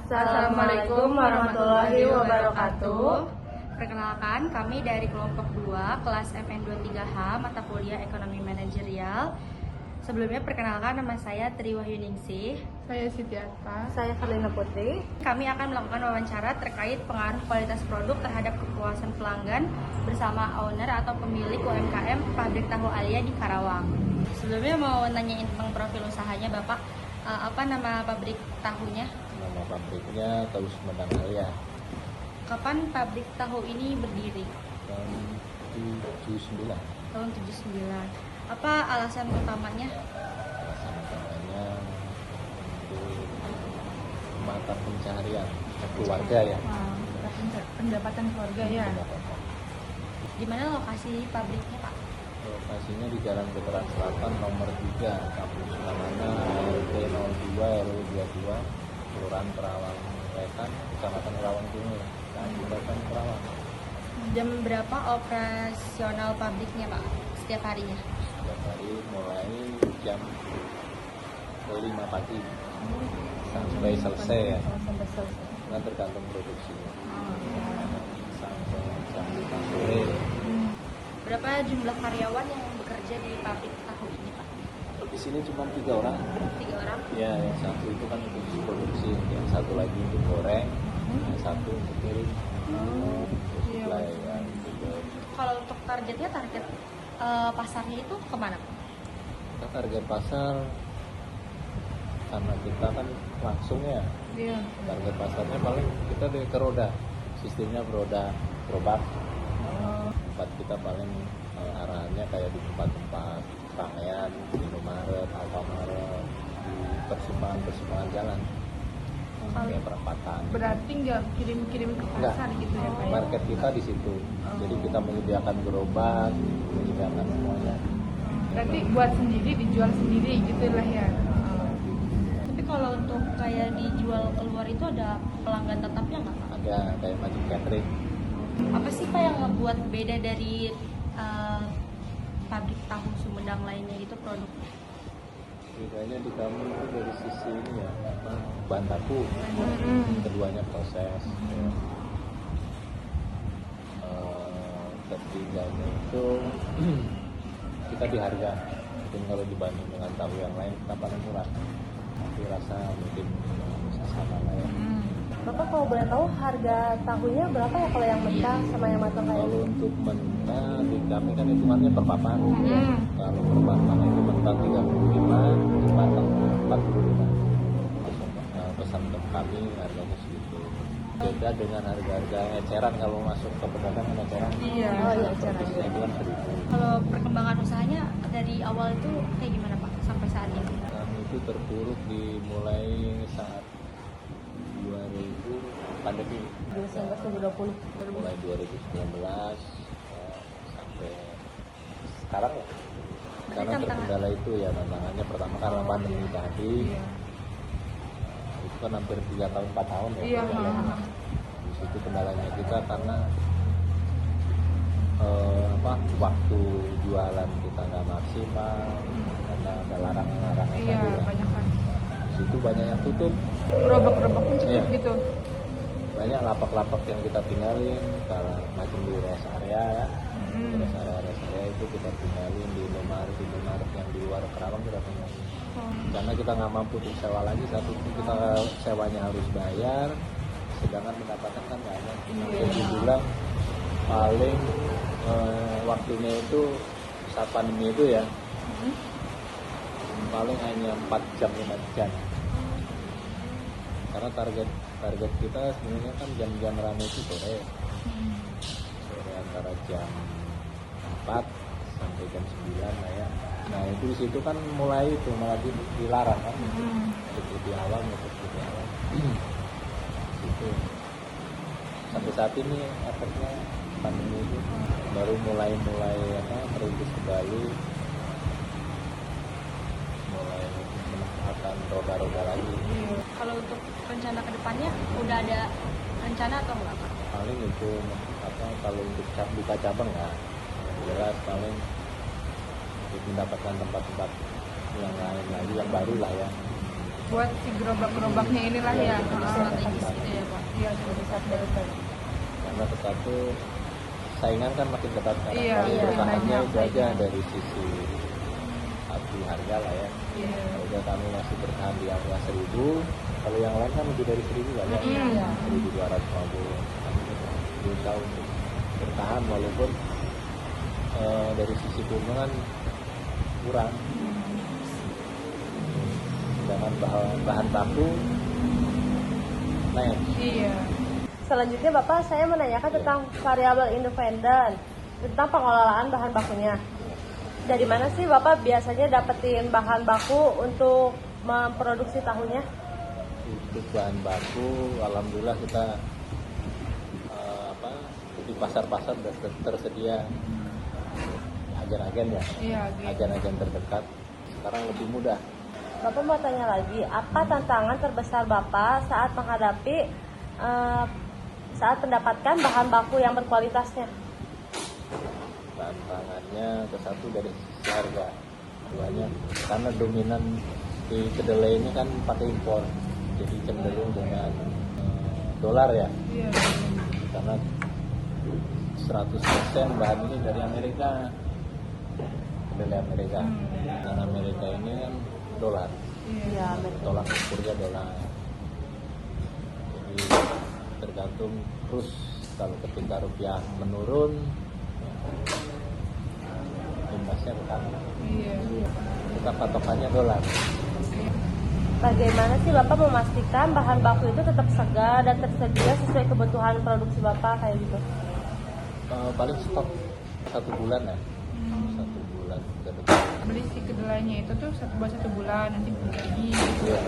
Assalamualaikum warahmatullahi wabarakatuh. Perkenalkan, kami dari kelompok 2 kelas MN23H mata kuliah Ekonomi Manajerial. Sebelumnya perkenalkan, nama saya Tri Wahyuningsih. Saya Siti Atta. Saya Karlina Putri. Kami akan melakukan wawancara terkait pengaruh kualitas produk terhadap kepuasan pelanggan bersama owner atau pemilik UMKM Pabrik Tahu Alia di Karawang. Sebelumnya mau nanyain tentang profil usahanya Bapak. Apa nama pabrik tahunya? Nama pabriknya Tahu Sumedang Alia. Kapan pabrik tahu ini berdiri? Tahun 79. Tahun 79. Apa alasan utamanya? Alasan utamanya untuk mata pencaharian keluarga ya. Pendapatan keluarga ya. Pendapatan. Di mana lokasi pabriknya, Pak? Lokasinya di Jalan Veteran Selatan nomor 3, Kampung Sukamana, RT 02 RW 22, Kelurahan Kerawang Wetan, Kecamatan Kerawang Timur, Kabupaten Kerawang. Jam berapa operasional pabriknya, Pak? Setiap harinya? Setiap hari mulai jam 5 pagi sampai selesai ya. Sampai selesai. Nah, tergantung produksinya. Sampai jam 5 sore. Berapa jumlah karyawan yang bekerja di pabrik tahu ini, Pak? Di sini cuma 3 orang. 3 orang. Ya, yang satu itu kan untuk produksi, yang satu lagi untuk goreng, yang satu untuk kirim. Untuk supply ya, gitu. Kalau untuk target pasarnya itu kemana, Pak? Kita target pasar karena kita kan langsung ya. Iya. Target pasarnya paling kita ke roda. Sistemnya roda gerobak. Tempat kita paling arahannya kayak di tempat-tempat keramaian, di Indomaret, Alfamaret, di persimpangan jalan, kayak perempatan. Berarti nggak kirim-kirim ke pasar gitu ya, Pak? Market kita di situ. Jadi kita menyediakan gerobak, menyediakan semuanya. Berarti buat sendiri, dijual sendiri gitu lah ya. Tapi kalau untuk kayak dijual keluar itu ada pelanggan tetapnya nggak, Pak? Ada kayak macam catering. Apa sih, Pak, yang ngebuat beda dari pabrik tahu Sumedang lainnya gitu produk? Bedanya di kami itu dari sisi ini ya, bahan baku. Keduanya proses. Ya. Ketiganya itu kita di harga. Mungkin kalau dibanding dengan tahu yang lain kita paling murah. Tapi rasa mungkin bisa sama lah ya. Bapak kalau boleh tahu harga tahunya berapa ya kalau yang mentah sama yang matang kayak Kalau ini? untuk mentah di kami kan hitungannya per papan. Kalau per papan itu mentah 35, matang 45. Nah, pesan ke kami harganya segitu. Beda dengan harga-harga eceran kalau masuk ke pedagang eceran. Iya. Oh iya, cara Itu kan 1.000. Kalau perkembangan usahanya dari awal itu kayak gimana, Pak, sampai saat ini? Kami itu terpuruk dimulai saat 2000 pandemi. 2019-2020. Mulai 2019 sampai sekarang ya. Karena terkendala itu ya, tantangannya pertama karena pandemi tadi. Itu kan hampir 3 tahun 4 tahun ya. Iya. berjalan. Di situ kendalanya kita karena waktu jualan kita nggak maksimal karena ada larangan-larangan Iya, tadi ya. banyak kan. Di situ banyak yang tutup. Gerobak-gerobak pun cukup Iya. gitu. Banyak lapak-lapak yang kita tinggalin karena macam di rest area ya. Rest area itu kita tinggalin di Indomaret yang di luar Kerawang kita tinggalin. Karena kita nggak mampu untuk sewa lagi, satu itu kita sewanya harus bayar, sedangkan pendapatan kan nggak ada. Jadi bilang paling waktunya itu saat pandemi itu ya paling hanya 4 jam 5 jam. Karena target kita sebenarnya kan jam-jam ramai itu sore antara jam 4 sampai jam 9 lah ya. Nah itu di situ kan mulai itu malah dilarang kan, lebih awal lebih awal. Itu sampai saat ini efeknya pandemi itu baru mulai merintis kembali, mulai menempatkan roda-roda lagi. Kalau untuk rencana kedepannya udah ada rencana atau enggak, Pak? Paling itu kalau untuk buka cabang ya jelas paling untuk mendapatkan tempat-tempat yang lain lagi yang baru lah ya. buat si gerobak-gerobaknya inilah ya. strategis gitu ya Pak. Iya, sebesar dari Karena satu saingan kan makin ketat kan. Iya, Paling iya, bertahannya banyak itu aja saingan. dari sisi satu harga lah ya. Iya. Kalau udah kami masih bertahan di angka 1.000, kalau yang lain kan lebih dari 1.000 lah ya. Iya. 1.250. Berusaha untuk bertahan walaupun dari sisi keuntungan kurang. Sedangkan bahan baku naik. Iya. Selanjutnya Bapak, saya menanyakan tentang variabel independen, tentang pengelolaan bahan bakunya. Dari mana sih Bapak biasanya dapetin bahan baku untuk memproduksi tahunya? Untuk bahan baku, alhamdulillah kita di pasar-pasar tersedia agen-agen ya, Iya, gitu. agen-agen terdekat. Sekarang lebih mudah. Bapak mau tanya lagi, apa tantangan terbesar Bapak saat menghadapi saat mendapatkan bahan baku yang berkualitasnya? Tantangannya satu dari sisi harga, keduanya karena dominan di kedelai ini kan pakai impor, jadi cenderung dengan dolar ya, Iya. karena 100% bahan ini dari Amerika, kedelai Amerika. Dan Amerika ini kan dolar, Iya, betul. tolak ukurnya dolar. Jadi tergantung terus kalau ketika rupiah menurun, imbasnya ke kami. Iya. Kita patokannya dolar. Bagaimana sih Bapak memastikan bahan baku itu tetap segar dan tersedia sesuai kebutuhan produksi Bapak kayak gitu? Paling stok 1 bulan ya, 1 bulan ke depan. Beli si kedelainya itu tuh buat 1 bulan, nanti lagi gitu. Iya.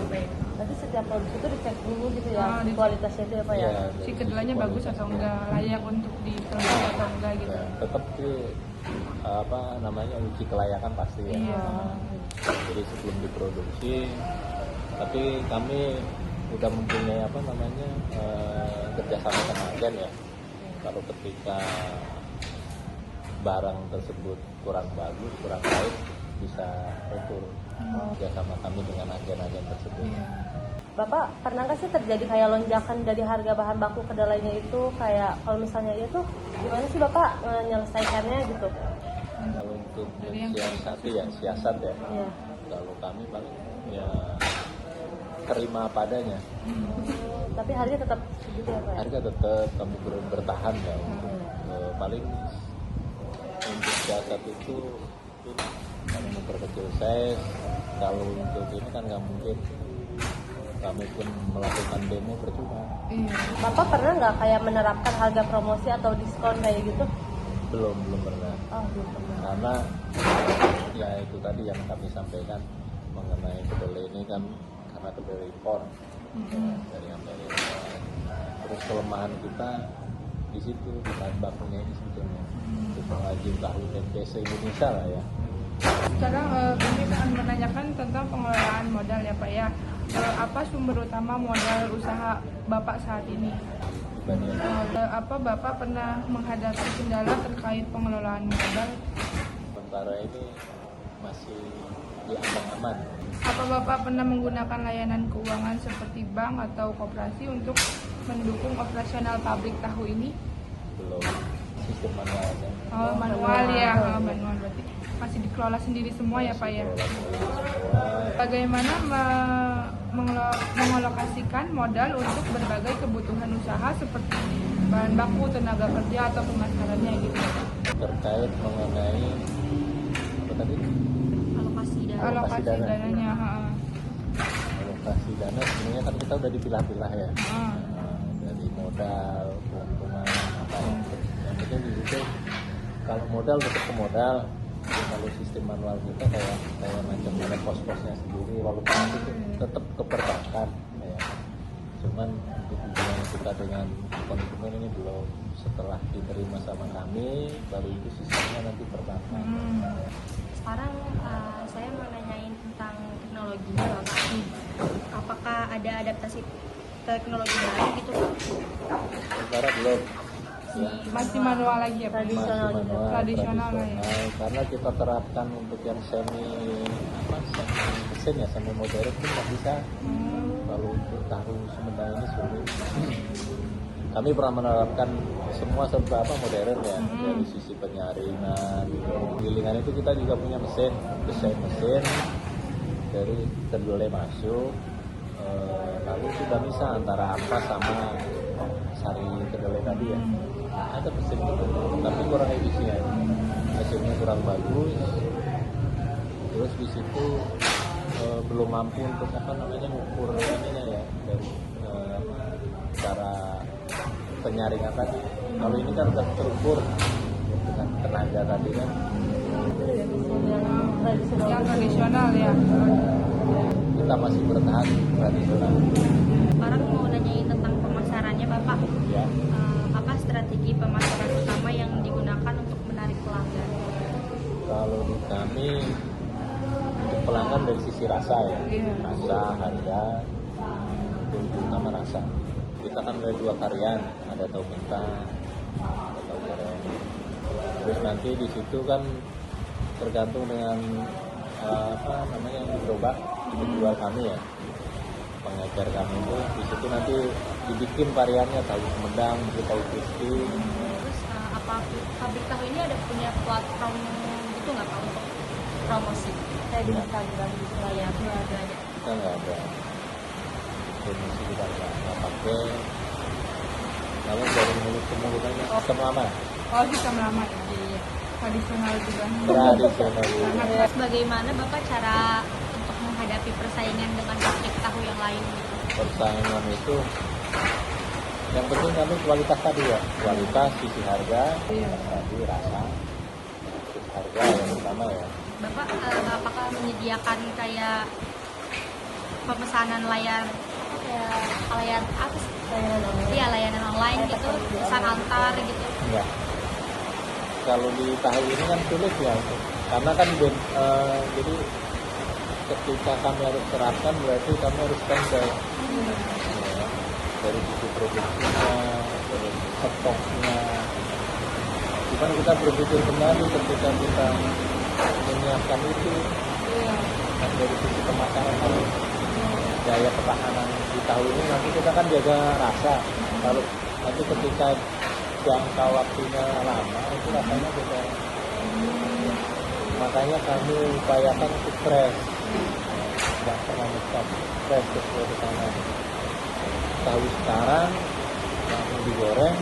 Berarti setiap produksi itu dicek dulu gitu ya, Dicek. kualitasnya itu ya Pak ya? Iya, Si dari kedelainya sisi bagus kualitas. atau enggak, layak untuk diproduksi atau enggak gitu. Ya, tetap sih uji kelayakan pasti ya. Iya. Jadi sebelum diproduksi, tapi kami udah mempunyai kerjasama sama agen ya. Kalau ketika barang tersebut kurang bagus, kurang baik, bisa retur kerjasama kami dengan agen-agen tersebut. Iya. Bapak pernah nggak sih terjadi kayak lonjakan dari harga bahan baku kedelainya itu, kayak kalau misalnya itu gimana sih Bapak menyelesaikannya gitu? Kalau untuk Dari yang mensiasati ya siasat ya. Iya. Kalau kami paling ya terima padanya. Tapi harga tetap segitu ya Pak ya? Harga tetap kami bertahan ya. Untuk, paling untuk siasat itu kami memperkecil size. Kalau untuk ini kan nggak mungkin. Kami pun melakukan demo percuma. Iya. Bapak pernah nggak kayak menerapkan harga promosi atau diskon kayak gitu? Belum pernah. Oh, belum pernah. Karena ya itu tadi yang kami sampaikan mengenai kedelai ini kan karena kedelai impor dari Amerika. Terus kelemahan kita di situ di bahan bakunya ini sebetulnya untuk pengrajin tahu tempe se-Indonesia lah ya. Sekarang kami akan menanyakan tentang pengelolaan modal ya Pak ya. Apa sumber utama modal usaha Bapak saat ini? Dibanding Apa Bapak pernah menghadapi kendala terkait pengelolaan modal? sementara ini masih diambang aman. Apa Bapak pernah menggunakan layanan keuangan seperti bank atau koperasi untuk mendukung operasional pabrik tahu ini? Belum sistem manualnya. Oh, manual ya, manual berarti masih dikelola sendiri semua ya Pak ya. Bagaimana mengalokasikan modal untuk berbagai kebutuhan usaha seperti bahan baku, tenaga kerja atau pemasarannya gitu? Terkait mengenai apa tadi? Alokasi dana. Alokasi dana. dananya. Alokasi dana sebenarnya kan kita udah dipilah-pilah ya. Dari modal, keuntungan apa yang penting di situ kalau modal tetap ke modal. Jadi kalau sistem manual kita kayak macam ada pos-posnya sendiri walaupun itu tetap ke perbankan ya. Cuman untuk hubungan kita dengan konsumen ini belum, setelah diterima sama kami baru itu sistemnya nanti perbankan. Sekarang saya mau nanyain tentang teknologinya Bapak. Apakah ada adaptasi teknologi lain gitu Pak? Sekarang belum ya. Masih manual lagi ya Pak? Tradisional Masih juga. Tradisional lah ya. karena kita terapkan untuk yang semi mesin ya semi modern pun nggak bisa. Kalau untuk tahu Sumedang ini sulit. Kami pernah menerapkan semua serba modern ya, dari sisi penyaringan, gilingan itu kita juga punya mesin, desain mesin dari kedelai masuk, lalu kita bisa antara ampas sama sari kedelai tadi ya, ada mesin gitu, tapi kurang efisien, mesinnya kurang bagus, terus di situ belum mampu untuk mengukur ininya ya dari cara penyaringan tadi. Kalau ini kan udah terukur dengan tenaga tadi kan. Yang tradisional ya. Kita masih bertahan tradisional. Sekarang mau nanyain tentang pemasarannya Bapak. Ya. Apa strategi pemasaran utama yang digunakan untuk menarik pelanggan? Kalau di kami untuk pelanggan dari sisi rasa ya, rasa, harga, itu utama rasa. Kita kan ada 2 varian, ada tahu mentah, ada tahu goreng. Terus nanti di situ kan tergantung dengan gerobak penjual kami ya, pengecer kami itu di situ nanti dibikin variannya tahu Sumedang, tahu crispy. Terus apa pabrik tahu ini ada punya platform gitu nggak Pak untuk promosi? Kayak di Instagram gitu lah ya. Nggak ada ya. Kita nggak ada promosi, kita nggak pakai. Kalau dari mulut ke mulut aja sistem lama, Oh, sistem lama ya. Iya. Tradisional juga. tradisional. Terus bagaimana Bapak cara untuk menghadapi persaingan dengan pabrik tahu yang lain gitu? Persaingan itu yang penting kami kualitas tadi ya, kualitas, sisi harga, tadi rasa, terus harga yang utama ya. Bapak apakah menyediakan kayak pemesanan layar apa sih? Iya, layanan online gitu, pesan antar gitu. Enggak. Kalau di tahu ini kan sulit ya, karena kan jadi ketika kami harus terapkan berarti kami harus standby. Ya, dari sisi produksinya, dari stoknya. Cuman kita berpikir kembali ketika kita menyiapkan itu, kan dari sisi pemasaran kami, daya ketahanan di tahu ini nanti kita kan jaga rasa. Kalau nanti ketika jangka waktunya lama itu rasanya beda. Makanya kami upayakan untuk fresh, tidak pernah stop fresh sesuai pesanan. Tahu sekarang langsung digoreng,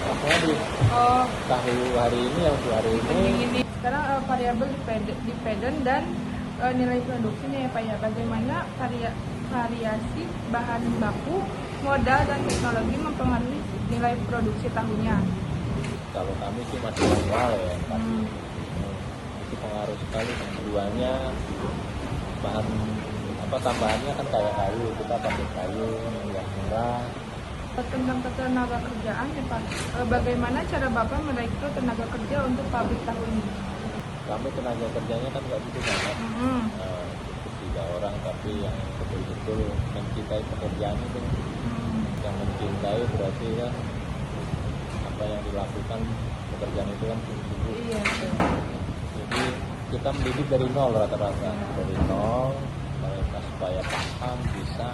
langsung habis. Oh, Tahu hari ini yang untuk hari ini. ini sekarang variabel dependen dan nilai produksinya ya Pak ya. Bagaimana variasi bahan baku, modal dan teknologi mempengaruhi nilai produksi tahunya. Kalau kami sih masih manual ya, itu pengaruh sekali. Keduanya bahan tambahannya kan kayak kayu, kita pakai kayu yang murah. Tentang ketenaga kerjaan ya Pak, bagaimana cara Bapak merekrut tenaga kerja untuk pabrik tahu ini? Kami tenaga kerjanya kan nggak butuh banyak, cukup 3 orang, tapi yang betul-betul mencintai pekerjaan itu. Yang mencintai berarti kan apa yang dilakukan pekerjaan itu kan sungguh-sungguh. Iya. Jadi kita mendidik dari nol rata-rata, dari nol mereka supaya paham, bisa.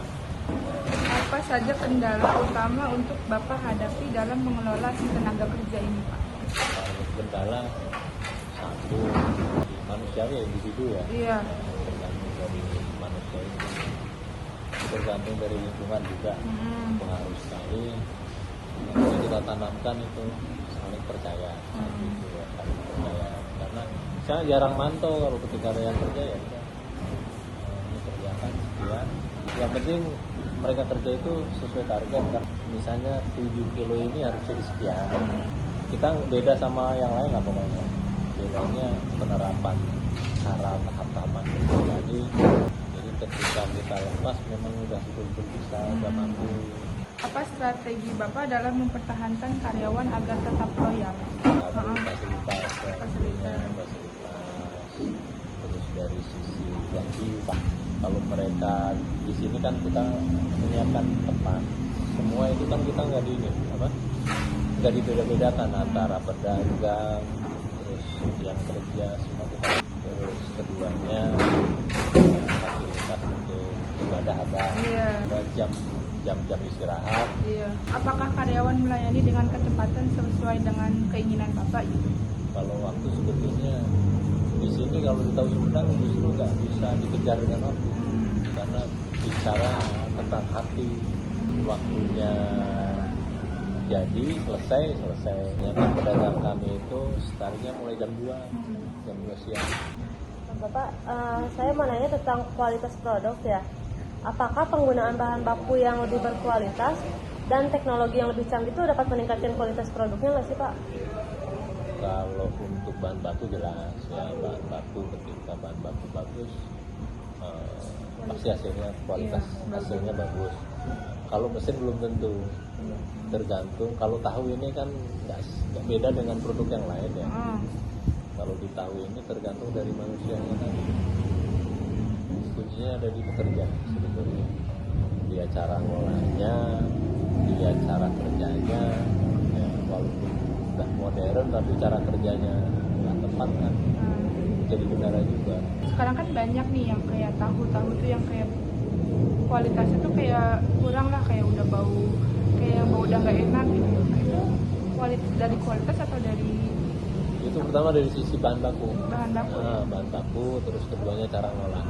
Apa saja kendala utama untuk Bapak hadapi dalam mengelola si tenaga kerja ini Pak? Kalau kendala satu manusiawi, individu ya, Iya. tergantung dari manusia ini, tergantung dari lingkungan juga, pengaruh sekali. Yang kita tanamkan itu saling percaya, gitu ya, saling percaya. Karena saya jarang mantau kalau ketika ada yang kerja ya udah ini kerjakan sekian. Yang penting mereka kerja itu sesuai target kan. Misalnya 7 kilo ini harus jadi sekian. Kita beda sama yang lain apa namanya? Bedanya penerapan cara tahap-tahapan. Jadi ketika kita lepas memang udah betul-betul bisa, udah mampu. Apa strategi Bapak dalam mempertahankan karyawan agar tetap loyal? Fasilitas. Terus dari sisi gaji, kalau mereka di sini kan kita menyiapkan tempat, semua itu kan kita nggak nggak dibeda-bedakan antara pedagang, terus yang kerja semua kita. Terus keduanya fasilitas untuk ibadah ada, Iya. ada jam-jam istirahat. Iya. Apakah karyawan melayani dengan kecepatan sesuai dengan keinginan Bapak gitu? Kalau waktu sebetulnya di sini kalau di Tahu Sumedang justru nggak bisa dikejar dengan waktu, karena bicara tentang hati, waktunya jadi selesai. Ya kan pedagang kami itu startnya mulai jam 2 siang. Bapak, saya mau nanya tentang kualitas produk ya. Apakah penggunaan bahan baku yang lebih berkualitas dan teknologi yang lebih canggih itu dapat meningkatkan kualitas produknya nggak sih Pak? Kalau untuk bahan baku jelas ya, bahan baku ketika bahan baku bagus pasti hasilnya kualitas hasilnya bagus. Kalau mesin belum tentu, tergantung. Kalau tahu ini kan nggak beda dengan produk yang lain ya. Kalau di tahu ini tergantung dari manusianya tadi. Kuncinya ada di pekerja sebetulnya. Dia cara ngolahnya, dia cara kerjanya. Ya, walaupun udah modern tapi cara kerjanya nggak tepat kan. Jadi benar juga. Sekarang kan banyak nih yang kayak tahu-tahu tuh yang kayak kualitasnya tuh kayak kurang lah, kayak udah bau udah nggak enak gitu. Nah, itu dari kualitas atau dari Itu pertama dari sisi bahan baku. bahan baku? Nah, bahan baku, terus keduanya cara ngolah.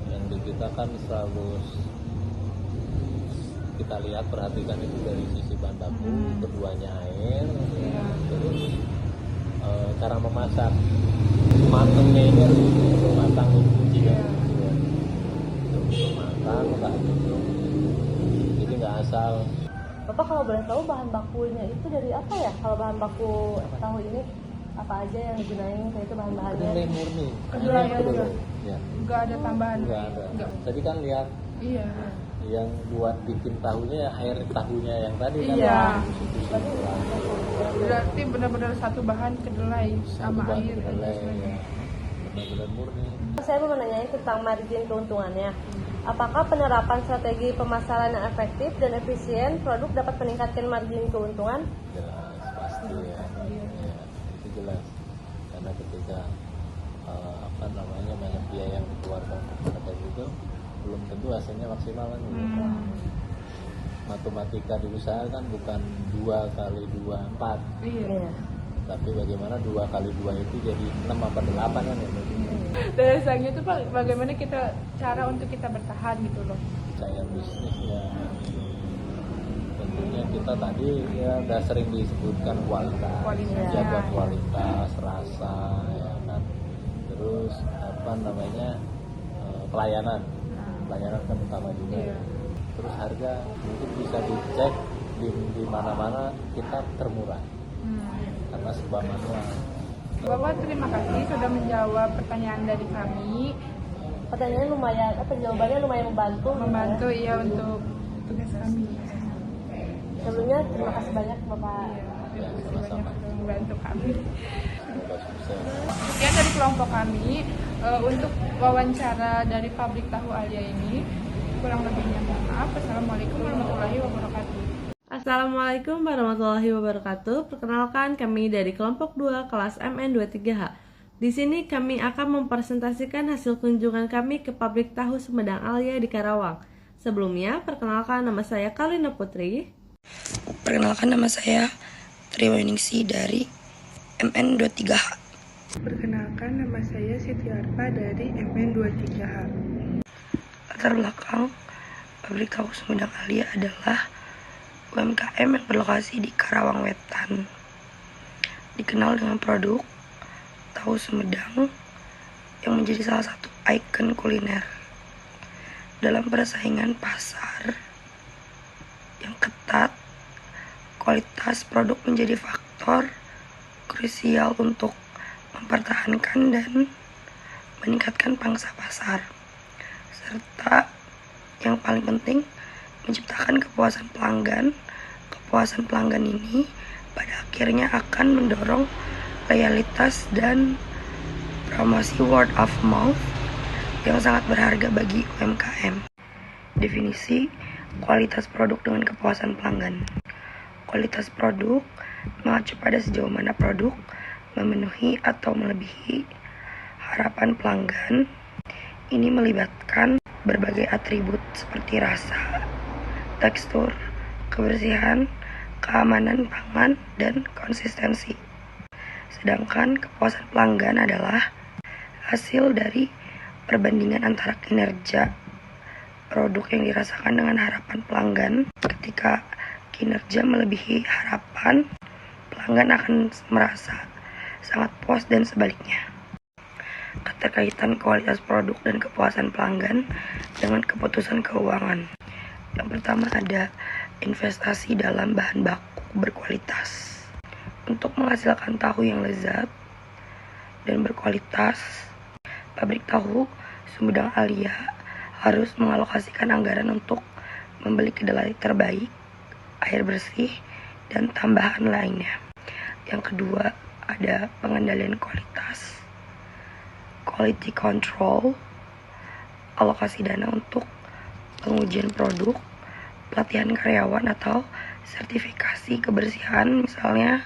Yang di kita kan selalu kita lihat perhatikan itu dari sisi bahan baku, keduanya air, ya, terus cara memasak. Matangnya ini harus matang kuncinya. Matang nggak gitu. Jadi nggak asal. Bapak kalau boleh tahu bahan bakunya itu dari apa ya? Kalau bahan baku tahu ini apa aja yang digunain kayak itu bahan-bahannya? Kedelai murni. Kedelai Hanya aja. Ya. Nggak ada tambahan? Nggak ada. Nggak. Tadi kan lihat Iya. yang buat bikin tahunya air tahunya yang tadi kan. Iya. Susu-susu. Berarti benar-benar satu bahan kedelai sama Bahan air. kedelai, ya. Benar-benar murni. Saya mau menanyain tentang margin keuntungannya. Apakah penerapan strategi pemasaran yang efektif dan efisien produk dapat meningkatkan margin keuntungan? Jelas pasti ya. Ya, itu jelas. Karena ketika banyak biaya yang dikeluarkan kepada itu belum tentu hasilnya maksimal kan. Matematika di usaha kan bukan 2 kali 2 4. Iya. Tapi bagaimana 2 kali 2 itu jadi 6 apa 8 kan ya. Dari sayangnya itu Pak, bagaimana cara untuk kita bertahan gitu loh. Saya bisnisnya tentunya kita tadi ya udah sering disebutkan kualitas. Jaga kualitas, rasa ya kan. Terus pelayanan kan utama juga. Iya. Terus harga mungkin bisa dicek di mana-mana kita termurah karena sebuah manual. Bapak terima kasih sudah menjawab pertanyaan dari kami. Pertanyaannya lumayan, jawabannya lumayan membantu. Iya untuk tugas kami. Sebelumnya terima kasih banyak Bapak. Terima kasih banyak sudah membantu kami. Semoga sukses. Sekian dari kelompok kami untuk wawancara dari Pabrik Tahu Alia ini. Kurang lebihnya mohon maaf. Assalamualaikum warahmatullahi wabarakatuh. Assalamualaikum warahmatullahi wabarakatuh. Perkenalkan kami dari kelompok 2 kelas MN23H. Di sini kami akan mempresentasikan hasil kunjungan kami ke Pabrik Tahu Sumedang Alia di Karawang. Sebelumnya, perkenalkan nama saya Kalina Putri. Perkenalkan nama saya Triwaningsi dari MN23H. Perkenalkan nama saya Siti Arfa dari MN23H. Latar belakang Pabrik Tahu Sumedang Alia adalah UMKM yang berlokasi di Karawang Wetan. Dikenal dengan produk tahu Sumedang yang menjadi salah satu ikon kuliner. Dalam persaingan pasar yang ketat, kualitas produk menjadi faktor krusial untuk mempertahankan dan meningkatkan pangsa pasar, serta yang paling penting menciptakan kepuasan pelanggan. Kepuasan pelanggan ini pada akhirnya akan mendorong loyalitas dan promosi word of mouth yang sangat berharga bagi UMKM. Definisi kualitas produk dengan kepuasan pelanggan. Kualitas produk mengacu pada sejauh mana produk memenuhi atau melebihi harapan pelanggan Ini melibatkan berbagai atribut seperti rasa, tekstur, kebersihan, keamanan pangan, dan konsistensi. Sedangkan kepuasan pelanggan adalah hasil dari perbandingan antara kinerja produk yang dirasakan dengan harapan pelanggan. Ketika kinerja melebihi harapan, pelanggan akan merasa sangat puas dan sebaliknya. Keterkaitan kualitas produk dan kepuasan pelanggan dengan keputusan keuangan. Yang pertama ada investasi dalam bahan baku berkualitas. Untuk menghasilkan tahu yang lezat dan berkualitas, pabrik tahu Sumedang Alia harus mengalokasikan anggaran untuk membeli kedelai terbaik, air bersih, dan tambahan lainnya. Yang kedua, ada pengendalian kualitas, quality control, alokasi dana untuk pengujian produk, pelatihan karyawan atau sertifikasi kebersihan, misalnya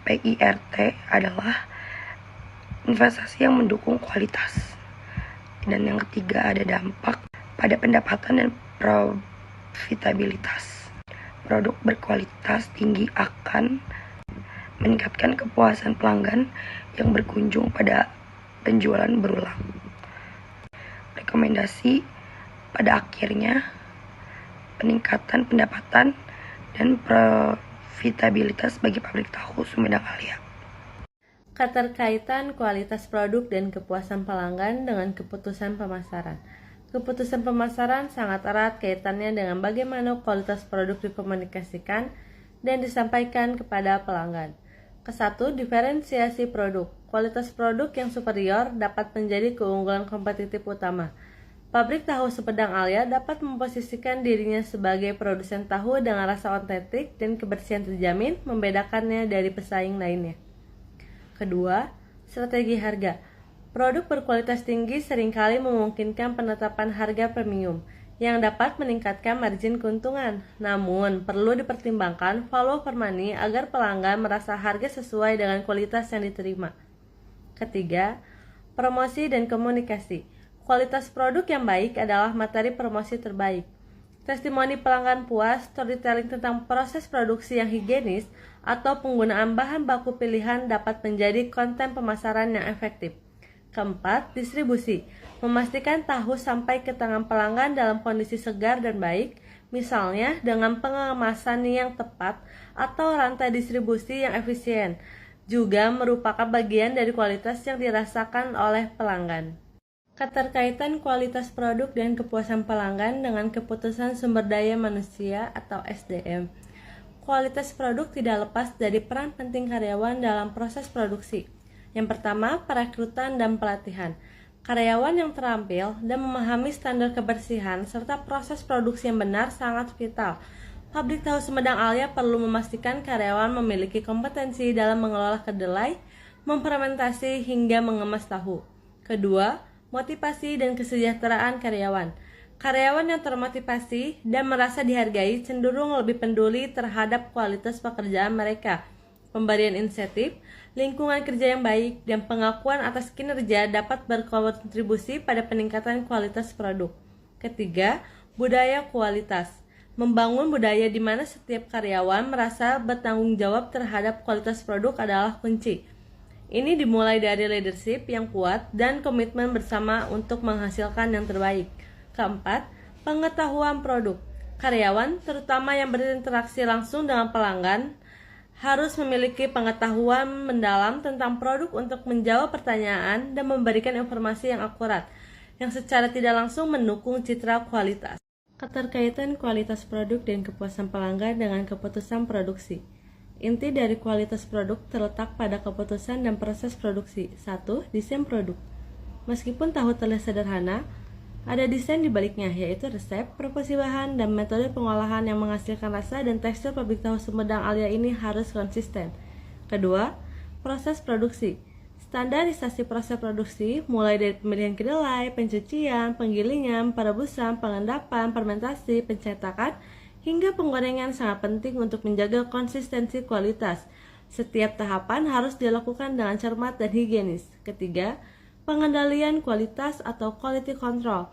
PIRT adalah investasi yang mendukung kualitas. Dan yang ketiga ada dampak pada pendapatan dan profitabilitas. Produk berkualitas tinggi akan meningkatkan kepuasan pelanggan yang berkunjung pada penjualan berulang. Rekomendasi pada akhirnya peningkatan pendapatan dan profitabilitas bagi pabrik tahu Sumedang Alia. Keterkaitan kualitas produk dan kepuasan pelanggan dengan keputusan pemasaran. Keputusan pemasaran sangat erat kaitannya dengan bagaimana kualitas produk dikomunikasikan dan disampaikan kepada pelanggan. Kesatu, diferensiasi produk. Kualitas produk yang superior dapat menjadi keunggulan kompetitif utama. Pabrik tahu Sumedang Alia dapat memposisikan dirinya sebagai produsen tahu dengan rasa otentik dan kebersihan terjamin, membedakannya dari pesaing lainnya. Kedua, strategi harga. Produk berkualitas tinggi seringkali memungkinkan penetapan harga premium yang dapat meningkatkan margin keuntungan. Namun, perlu dipertimbangkan value for money agar pelanggan merasa harga sesuai dengan kualitas yang diterima. Ketiga, promosi dan komunikasi. Kualitas produk yang baik adalah materi promosi terbaik. Testimoni pelanggan puas, storytelling tentang proses produksi yang higienis, atau penggunaan bahan baku pilihan dapat menjadi konten pemasaran yang efektif. Keempat, distribusi. Memastikan tahu sampai ke tangan pelanggan dalam kondisi segar dan baik, misalnya dengan pengemasan yang tepat atau rantai distribusi yang efisien, juga merupakan bagian dari kualitas yang dirasakan oleh pelanggan. Keterkaitan kualitas produk dan kepuasan pelanggan dengan keputusan sumber daya manusia atau SDM. Kualitas produk tidak lepas dari peran penting karyawan dalam proses produksi. Yang pertama, perekrutan dan pelatihan. Karyawan yang terampil dan memahami standar kebersihan serta proses produksi yang benar sangat vital. Pabrik tahu Sumedang Alia perlu memastikan karyawan memiliki kompetensi dalam mengelola kedelai, memfermentasi hingga mengemas tahu. Kedua, motivasi dan kesejahteraan karyawan. Karyawan yang termotivasi dan merasa dihargai cenderung lebih peduli terhadap kualitas pekerjaan mereka. Pemberian insentif, lingkungan kerja yang baik, dan pengakuan atas kinerja dapat berkontribusi pada peningkatan kualitas produk. Ketiga, budaya kualitas. Membangun budaya di mana setiap karyawan merasa bertanggung jawab terhadap kualitas produk adalah kunci. Ini dimulai dari leadership yang kuat dan komitmen bersama untuk menghasilkan yang terbaik. Keempat, pengetahuan produk. Karyawan, terutama yang berinteraksi langsung dengan pelanggan, harus memiliki pengetahuan mendalam tentang produk untuk menjawab pertanyaan dan memberikan informasi yang akurat, yang secara tidak langsung mendukung citra kualitas. Keterkaitan kualitas produk dan kepuasan pelanggan dengan keputusan produksi. Inti dari kualitas produk terletak pada keputusan dan proses produksi. 1. Desain produk. Meskipun tahu terlihat sederhana, ada desain di baliknya, yaitu resep, proporsi bahan, dan metode pengolahan yang menghasilkan rasa dan tekstur pabrik tahu Sumedang Alia ini harus konsisten. Kedua, proses produksi. Standarisasi proses produksi, mulai dari pemilihan kedelai, pencucian, penggilingan, perebusan, pengendapan, fermentasi, pencetakan, hingga penggorengan sangat penting untuk menjaga konsistensi kualitas. Setiap tahapan harus dilakukan dengan cermat dan higienis. Ketiga, pengendalian kualitas atau quality control.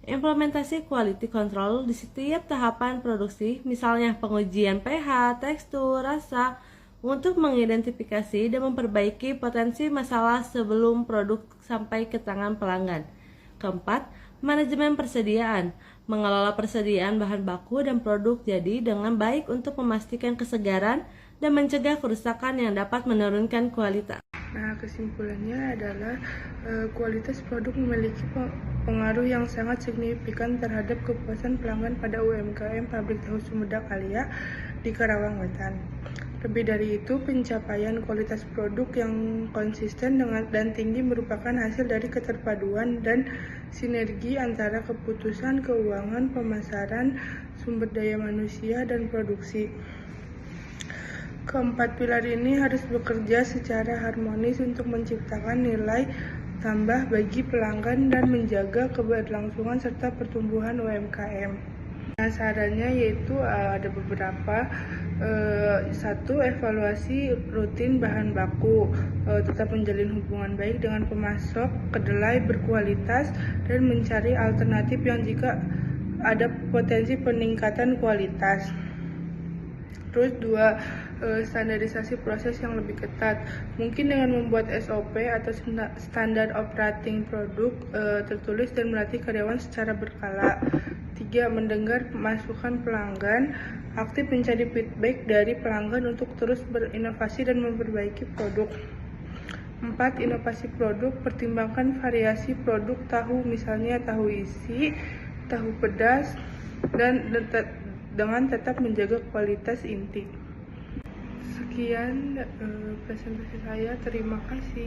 Implementasi quality control di setiap tahapan produksi, misalnya pengujian pH, tekstur, rasa, untuk mengidentifikasi dan memperbaiki potensi masalah sebelum produk sampai ke tangan pelanggan. Keempat, manajemen persediaan. Mengelola persediaan bahan baku dan produk jadi dengan baik untuk memastikan kesegaran dan mencegah kerusakan yang dapat menurunkan kualitas. Nah, kesimpulannya adalah kualitas produk memiliki pengaruh yang sangat signifikan terhadap kepuasan pelanggan pada UMKM Pabrik Tahu Sumedang Alia di Karawang Wetan. Lebih dari itu, pencapaian kualitas produk yang konsisten dan tinggi merupakan hasil dari keterpaduan dan sinergi antara keputusan keuangan, pemasaran, sumber daya manusia, dan produksi. Keempat pilar ini harus bekerja secara harmonis untuk menciptakan nilai tambah bagi pelanggan dan menjaga keberlangsungan serta pertumbuhan UMKM. Nah, sarannya yaitu ada beberapa. Satu, evaluasi rutin bahan baku, tetap menjalin hubungan baik dengan pemasok kedelai berkualitas dan mencari alternatif yang jika ada potensi peningkatan kualitas. Terus dua, standarisasi proses yang lebih ketat, mungkin dengan membuat SOP atau standar operating produk tertulis dan melatih karyawan secara berkala. 3. Mendengar masukan pelanggan, aktif mencari feedback dari pelanggan untuk terus berinovasi dan memperbaiki produk. 4. Inovasi produk, pertimbangkan variasi produk tahu, misalnya tahu isi, tahu pedas, dan dengan tetap menjaga kualitas inti. Sekian presentasi saya, terima kasih.